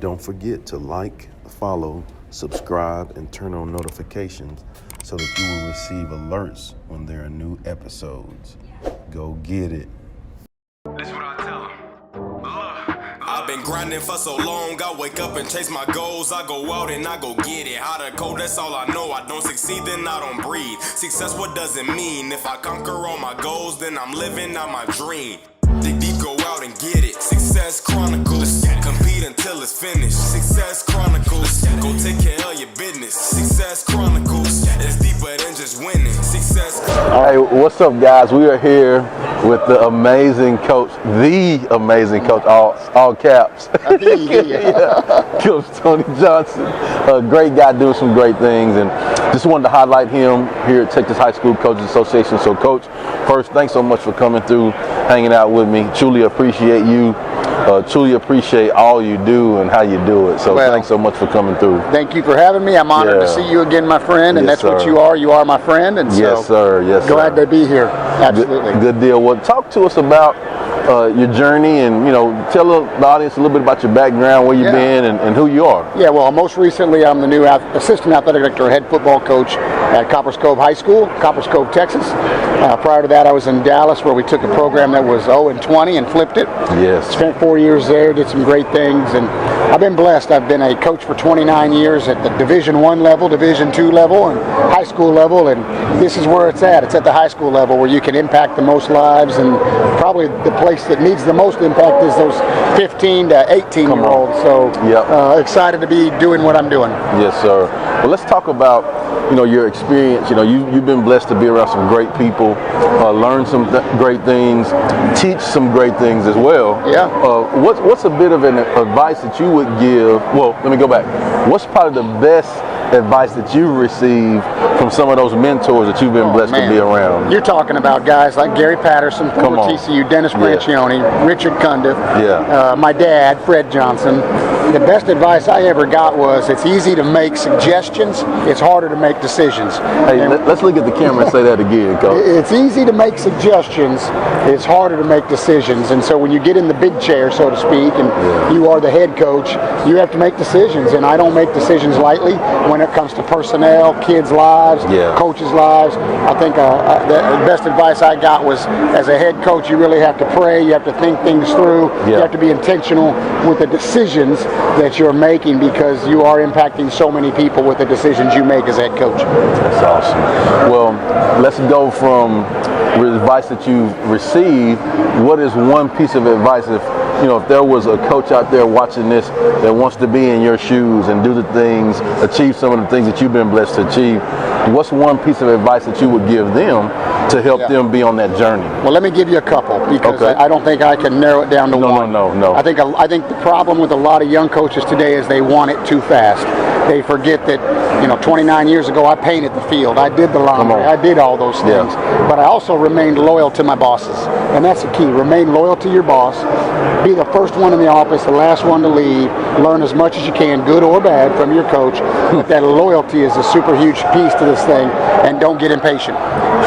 Don't forget to like, follow, subscribe, and turn on notifications so that you will receive alerts when there are new episodes. Go get it. That's what I tell them. I've been grinding for so long, I wake up and chase my goals. I go out and I go get it. How to code, that's all I know. I don't succeed, then I don't breathe. Success, what does it mean? If I conquer all my goals, then I'm living out my dream. Dig deep, go out and get it. Success Chronicles. Compete until it's finished. Success Chronicles. Go take care of your business. Success Chronicles. It's deeper than just winning. Success Chronicles. All right, what's up, guys? We are here with the amazing coach, all caps. Coach Tony Johnson, a great guy doing some great things, and just wanted to highlight him here at Texas High School Coaches Association. So, Coach, first, thanks so much for coming through, hanging out with me. Truly appreciate you. Truly appreciate all you do and how you do it. So thanks so much for coming through. Thank you for having me. I'm honored to see you again, my friend. And that's what you are. You are my friend. And so yes, sir. Yes, glad to be here. Absolutely. Good deal. Well, talk to us about your journey, and tell the audience a little bit about your background, where you've been, and who you are. Yeah, well, most recently I'm the new assistant athletic director, head football coach at Cove High School, Cove, Texas. Prior to that, I was in Dallas, where we took a program that was 0-20 and flipped it. Yes. Spent 4 years there, did some great things, and I've been blessed. I've been a coach for 29 years at the Division I level, Division II level, and high school level, and this is where it's at. It's at the high school level where you can impact the most lives, and probably the place that needs the most impact is those 15 to 18-year-olds. So excited to be doing what I'm doing. Yes, sir. Well, let's talk about your experience. You've been blessed to be around some great people, learn some great things, teach some great things as well. Yeah. What's a bit of an advice that you would give? Well, let me go back. What's probably the best advice that you've received from some of those mentors that you've been blessed to be around? You're talking about guys like Gary Patterson, former TCU, Dennis Francione, Richard Cundiff, my dad, Fred Johnson. The best advice I ever got was, it's easy to make suggestions, it's harder to make decisions. Hey, let's look at the camera and say that again, Coach. It's easy to make suggestions, it's harder to make decisions. And so when you get in the big chair, so to speak, and you are the head coach, you have to make decisions. And I don't make decisions lightly when it comes to personnel, kids' lives, coaches' lives. I think the best advice I got was, as a head coach, you really have to pray, you have to think things through, you have to be intentional with the decisions that you're making, because you are impacting so many people with the decisions you make as head coach. That's awesome. Well, let's go from advice that you've received. What is one piece of advice, if there was a coach out there watching this that wants to be in your shoes and do the things, achieve some of the things that you've been blessed to achieve, what's one piece of advice that you would give them to help them be on that journey? Well, let me give you a couple, because I don't think I can narrow it down to one. No. I think the problem with a lot of young coaches today is they want it too fast. They forget that 29 years ago I painted the field, I did the laundry, I did all those things, but I also remained loyal to my bosses, and that's the key. Remain loyal to your boss. Be the first one in the office, the last one to leave. Learn as much as you can, good or bad, from your coach. But that loyalty is a super huge piece to this thing, and don't get impatient.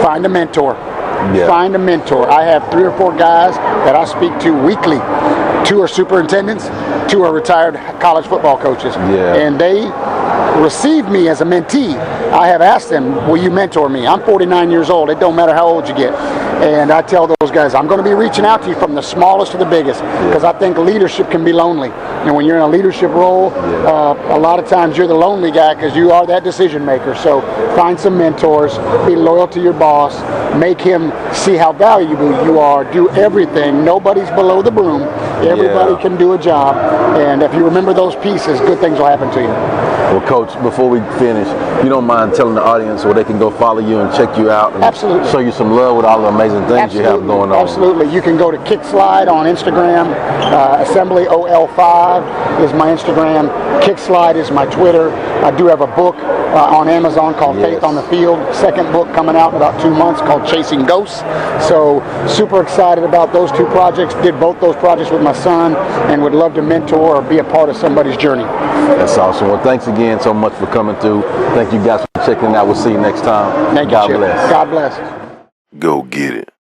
Find a mentor. Find a mentor. I have 3 or 4 guys that I speak to weekly. 2 are superintendents, 2 are retired college football coaches, and they received me as a mentee. I have asked them, will you mentor me? I'm 49 years old. It don't matter how old you get. And I tell those guys, I'm going to be reaching out to you from the smallest to the biggest, because I think leadership can be lonely. And when you're in a leadership role, a lot of times you're the lonely guy, because you are that decision maker. So find some mentors, be loyal to your boss, make him see how valuable you are, do everything. Nobody's below the broom. Everybody can do a job. And if you remember those pieces, good things will happen to you. Well, Coach, before we finish, you don't mind telling the audience where they can go follow you and check you out and show you some love with all the amazing things you have going on? Absolutely. You can go to Kickslide on Instagram. Assembly OL5 is my Instagram. Kickslide is my Twitter. I do have a book on Amazon called Faith on the Field. Second book coming out in about 2 months called Chasing Ghosts. So super excited about those 2 projects. Did both those projects with my son, and would love to mentor or be a part of somebody's journey. That's awesome. Well, thanks again so much for coming through. Thank you guys for checking it out. We'll see you next time. Thank you, God bless. God bless. Go get it.